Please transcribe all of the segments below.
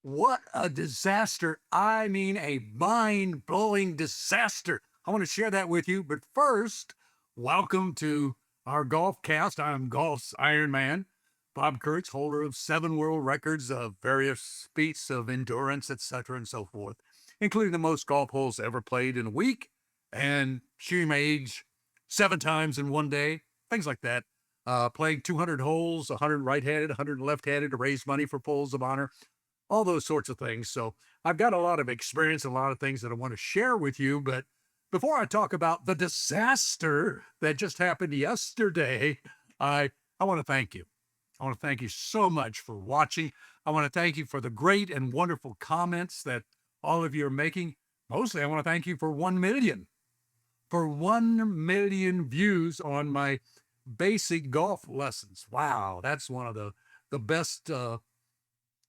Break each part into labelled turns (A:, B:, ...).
A: What a disaster. I mean, a mind-blowing disaster. I want to share that with you. But first, welcome to our golf cast. I'm golf's Iron Man, Bob Kurtz, holder of 7 world records of various feats of endurance, etc., and so forth, including the most golf holes ever played in a week and shooting my age 7 times in one day, things like that. Playing 200 holes, 100 right-handed, 100 left-handed to raise money for pools of honor, all those sorts of things. So I've got a lot of experience and a lot of things that I want to share with you. But before I talk about the disaster that just happened yesterday, I want to thank you. I want to thank you so much for watching. I want to thank you for the great and wonderful comments that all of you are making. Mostly, I want to thank you for 1 million, for 1 million views on my basic golf lessons. Wow, that's one of the best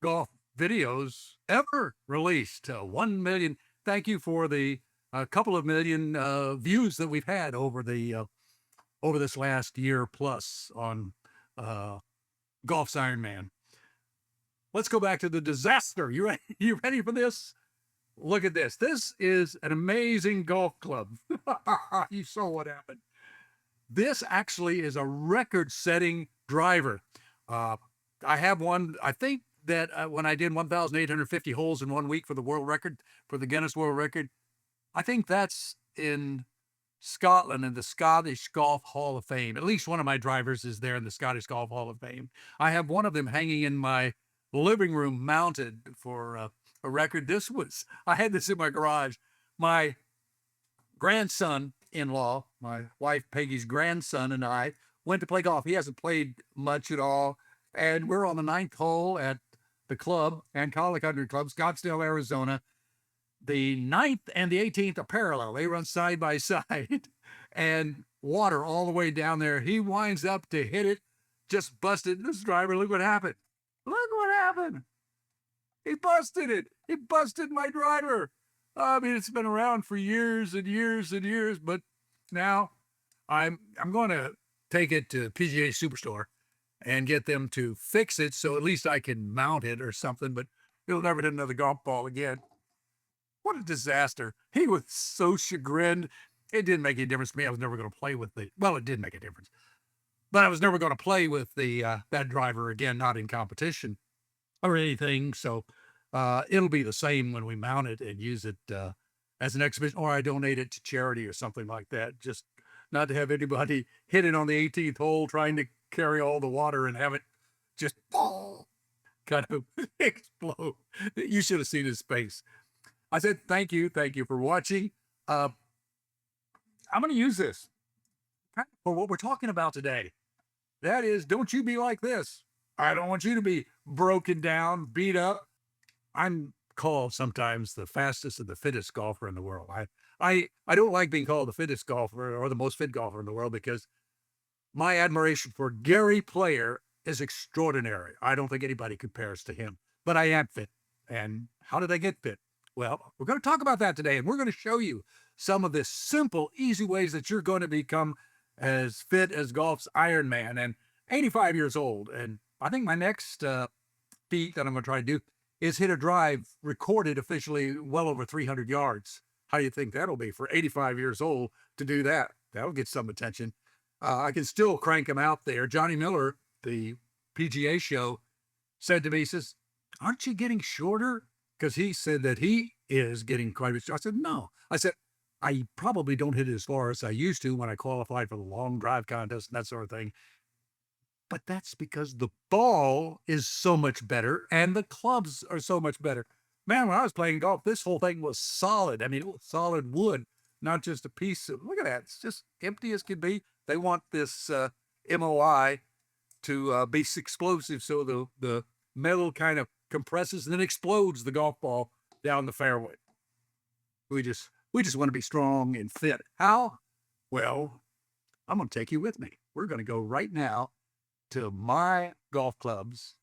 A: golf videos ever released. 1 million. Thank you for the couple of million views that we've had over the over this last year plus on Golf's Iron Man. Let's go back to the disaster. You ready? You ready for this? Look at this. This is an amazing golf club. You saw what happened. This actually is a record-setting driver. I have one, I think that when I did 1,850 holes in 1 week for the world record, for the Guinness World Record, I think that's in Scotland in the Scottish Golf Hall of Fame. At least one of my drivers is there in the Scottish Golf Hall of Fame. I have one of them hanging in my living room mounted for a record. I had this in my garage. My grandson-in-law, my wife Peggy's grandson, and I went to play golf. He hasn't played much at all. And we're on the 9th hole at the club, Ancala Country Club, Scottsdale, Arizona. The 9th and the 18th are parallel. They run side by side and water all the way down there. He winds up to hit it, just busted this driver. Look what happened. Look what happened. He busted it. He busted my driver. I mean, it's been around for years and years and years, but now I'm going to take it to PGA Superstore and get them to fix it so at least I can mount it or something, but he'll never hit another golf ball again. What a disaster. He was so chagrined. It didn't make any difference to me. I was never going to play with well, it did make a difference, but I was never going to play with that driver again, not in competition or anything. So it'll be the same when we mount it and use it as an exhibition, or I donate it to charity or something like that. Just not to have anybody hit it on the 18th hole trying to carry all the water and have it just kind of explode. You should have seen his face. I said, thank you for watching. I'm going to use this for what we're talking about today. That is, don't you be like this. I don't want you to be broken down, beat up. I'm called sometimes the fastest and the fittest golfer in the world. I don't like being called the fittest golfer or the most fit golfer in the world because my admiration for Gary Player is extraordinary. I don't think anybody compares to him, but I am fit. And how did I get fit? Well, we're going to talk about that today, and we're going to show you some of the simple, easy ways that you're going to become as fit as golf's Iron Man. And 85 years old, and I think my next feat that I'm going to try to do is hit a drive recorded officially well over 300 yards. How do you think that'll be for 85 years old to do that? That'll get some attention. I can still crank him out there. Johnny Miller, the PGA show, said to me, he says, aren't you getting shorter? Because he said that he is getting quite a bit shorter. I said, no. I said, I probably don't hit it as far as I used to when I qualified for the long drive contest and that sort of thing. But that's because the ball is so much better and the clubs are so much better. Man, when I was playing golf, this whole thing was solid. I mean, it was solid wood, not just a piece of, look at that. It's just empty as can be. They want this MOI to be explosive so the metal kind of compresses and then explodes the golf ball down the fairway. We just want to be strong and fit. How? Well, I'm going to take you with me. We're going to go right now to my golf club's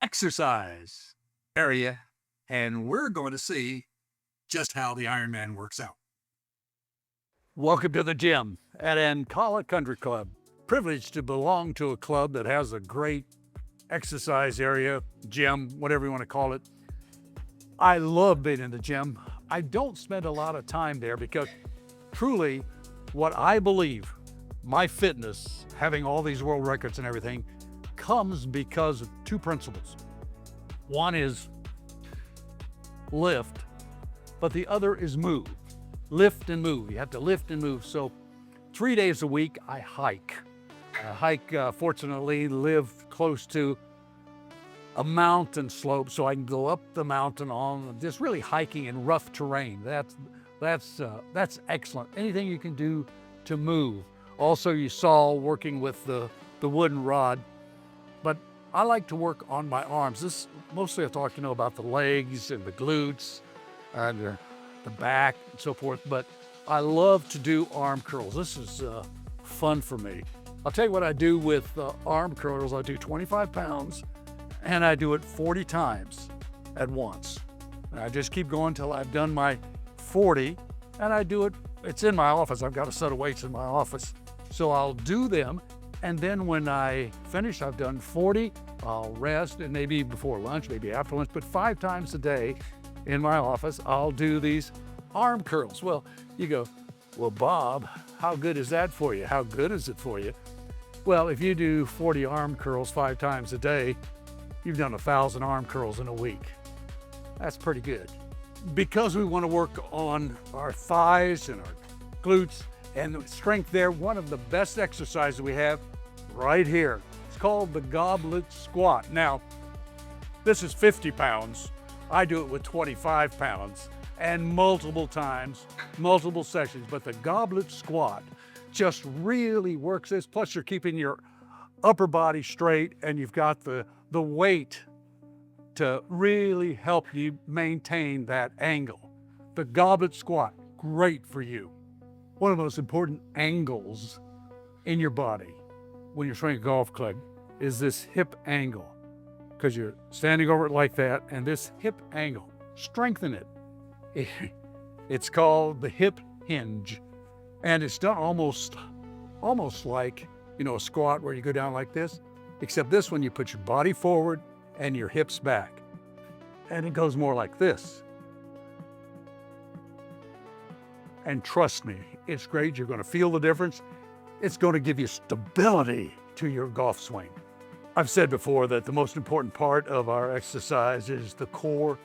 A: exercise area, and we're going to see just how the Ironman works out. Welcome to the gym at Ancala Country Club. Privileged to belong to a club that has a great exercise area, gym, whatever you want to call it. I love being in the gym. I don't spend a lot of time there because truly what I believe, my fitness, having all these world records and everything, comes because of two principles. One is lift, but the other is move. Lift and move. You have to lift and move. So 3 days a week, I hike. Fortunately, live close to a mountain slope, so I can go up the mountain on just really hiking in rough terrain. That's excellent. Anything you can do to move. Also, you saw working with the wooden rod, but I like to work on my arms. This mostly I talk about the legs and the glutes and the back and so forth, but I love to do arm curls. This is fun for me. I'll tell you what I do with arm curls. I do 25 pounds and I do it 40 times at once. And I just keep going till I've done my 40, and I do it, it's in my office. I've got a set of weights in my office. So I'll do them, and then when I finish, I've done 40, I'll rest, and maybe before lunch, maybe after lunch, but 5 times a day in my office, I'll do these arm curls. Well, you go, well, Bob, how good is that for you? How good is it for you? Well, if you do 40 arm curls 5 times a day, you've done 1,000 arm curls in a week. That's pretty good. Because we want to work on our thighs and our glutes and the strength there, one of the best exercises we have right here. It's called the goblet squat. Now, this is 50 pounds. I do it with 25 pounds and multiple times, multiple sessions, but the goblet squat just really works this. Plus you're keeping your upper body straight and you've got the weight to really help you maintain that angle. The goblet squat, great for you. One of the most important angles in your body when you're swinging a golf club is this hip angle, because you're standing over it like that, and this hip angle, strengthen it. It's called the hip hinge, and it's done almost like, a squat where you go down like this, except this one you put your body forward and your hips back. And it goes more like this. And trust me, it's great. You're going to feel the difference. It's going to give you stability to your golf swing. I've said before that the most important part of our exercise is the core,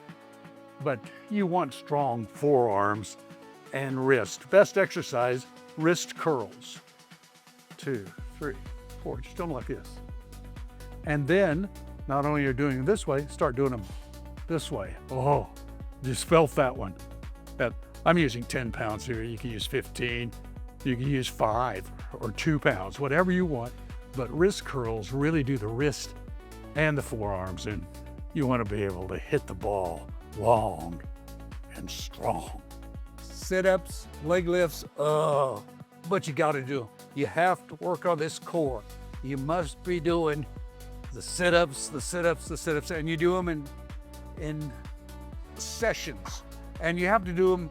A: but you want strong forearms and wrist. Best exercise, wrist curls. 2, 3, 4, just do them like this. And then, not only you're doing them this way, start doing them this way. Oh, just felt that one. I'm using 10 pounds here. You can use 15. You can use 5 or 2 pounds, whatever you want. But wrist curls really do the wrist and the forearms, and you want to be able to hit the ball long and strong. Sit-ups, leg lifts, but you got to do them. You have to work on this core. You must be doing the sit-ups, the sit-ups, the sit-ups, and you do them in sessions. And you have to do them,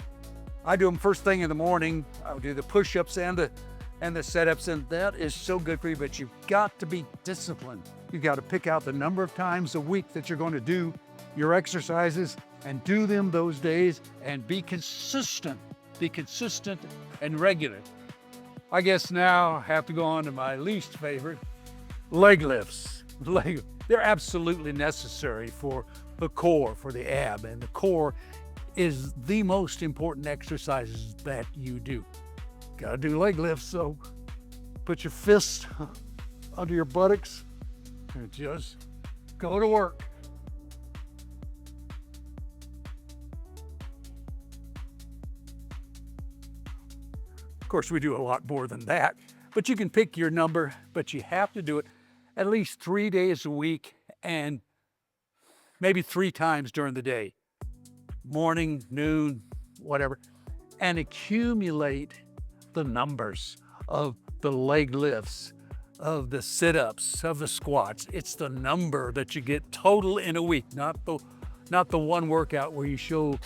A: I do them first thing in the morning. I'll do the push-ups and the sit-ups, and that is so good for you, but you've got to be disciplined. You've got to pick out the number of times a week that you're going to do your exercises and do them those days and be consistent. Be consistent and regular. I guess now I have to go on to my least favorite, leg lifts. They're absolutely necessary for the core, for the ab, and the core is the most important exercises that you do. Gotta do leg lifts, so put your fist under your buttocks and just go to work. Of course, we do a lot more than that, but you can pick your number, but you have to do it at least 3 days a week and maybe 3 times during the day, morning, noon, whatever, and accumulate the numbers of the leg lifts, of the sit-ups, of the squats. It's the number that you get total in a week, not the one workout where you show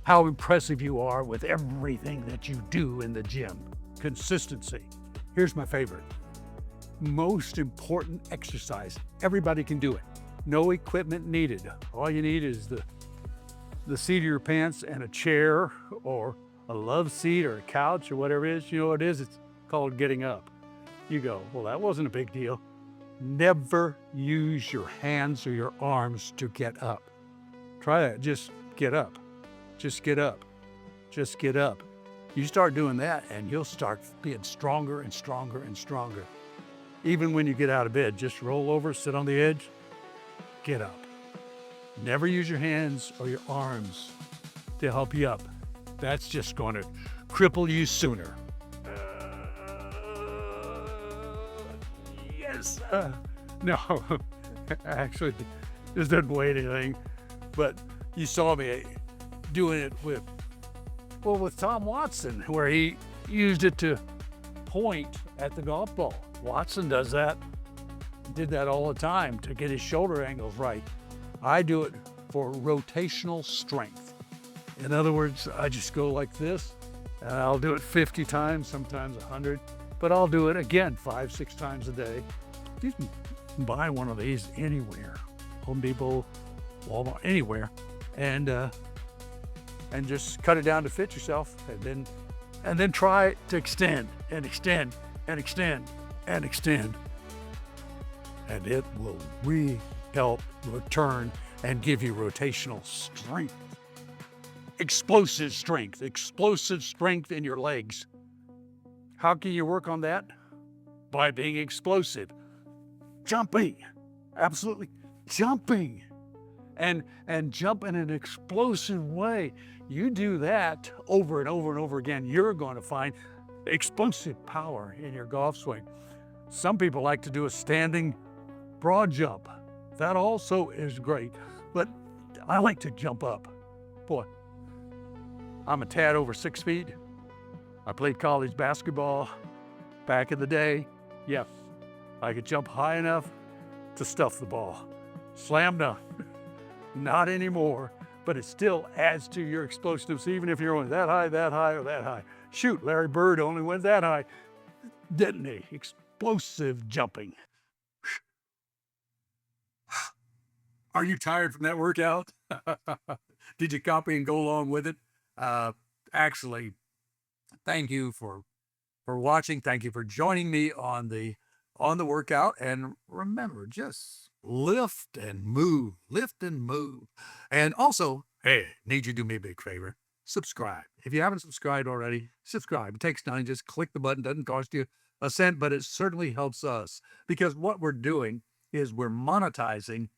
A: how impressive you are with everything that you do in the gym. Consistency. Here's my favorite. Most important exercise. Everybody can do it. No equipment needed. All you need is the
B: the seat of your pants and a chair or a love seat or a couch or whatever it is, you know what it is? It's called getting up. You go, well, that wasn't a big deal. Never use your hands or your arms to get up. Try that. Just get up. Just get up. Just get up. You start doing that and you'll start being stronger and stronger and stronger. Even when you get out of bed, just roll over, sit on the edge, get up. Never use your hands or your arms to help you up. That's just going to cripple you sooner. Yes. No, actually, this doesn't weigh anything. But you saw me doing it with Tom Watson, where he used it to point at the golf ball. Watson does that. Did that all the time to get his shoulder angles right. I do it for rotational strength. In other words, I just go like this, and I'll do it 50 times, sometimes 100, but I'll do it again 5-6 times a day. You can buy one of these anywhere, Home Depot, Walmart, anywhere, and just cut it down to fit yourself, and then try to extend and extend and extend and extend, and it will help return and give you rotational strength. Explosive strength in your legs. How can you work on that? By being explosive. Jumping, absolutely jumping. And jump in an explosive way. You do that over and over and over again, you're going to find explosive power in your golf swing. Some people like to do a standing broad jump. That also is great, but I like to jump up. Boy, I'm a tad over 6 feet. I played college basketball back in the day. Yes, I could jump high enough to stuff the ball. Slam dunk. Not anymore, but it still adds to your explosiveness, even if you're only that high, or that high. Shoot, Larry Bird only went that high, didn't he? Explosive jumping.
A: Are you tired from that workout? Did you copy and go along with it? Actually, thank you for watching. Thank you for joining me on the workout. And remember, just lift and move. And also, hey, need you to do me a big favor. Subscribe. If you haven't subscribed already, subscribe. It takes time. Just click the button. Doesn't cost you a cent, but it certainly helps us, because what we're doing is we're monetizing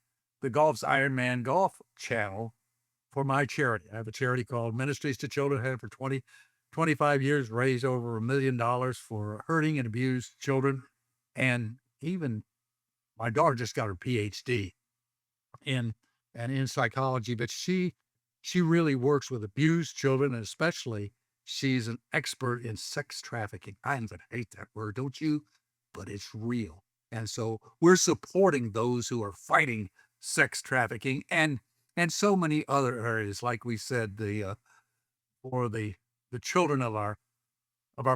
A: the Golf's Iron Man Golf channel for my charity. I have a charity called Ministries to Children. Had it for 25 years, raised over $1 million for hurting and abused children. And even my daughter just got her PhD in psychology, but she really works with abused children, and especially she's an expert in sex trafficking. I hate that word, don't you? But it's real. And so we're supporting those who are fighting sex trafficking and so many other areas, like we said, for the children of our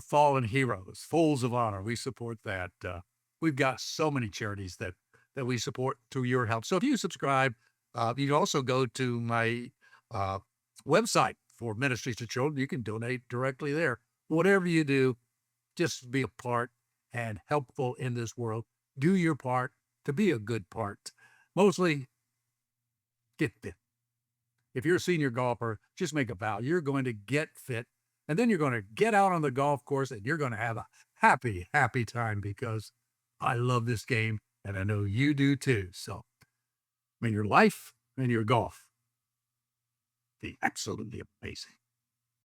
A: fallen heroes, Fools of Honor. We support that. We've got so many charities that we support through your help. So if you subscribe, you can also go to my website for Ministries to Children. You can donate directly there. Whatever you do, just be a part and helpful in this world. Do your part to be a good part. Mostly, get fit. If you're a senior golfer, just make a vow. You're going to get fit, and then you're going to get out on the golf course, and you're going to have a happy, happy time, because I love this game, and I know you do too. So, may your life and your golf be absolutely amazing.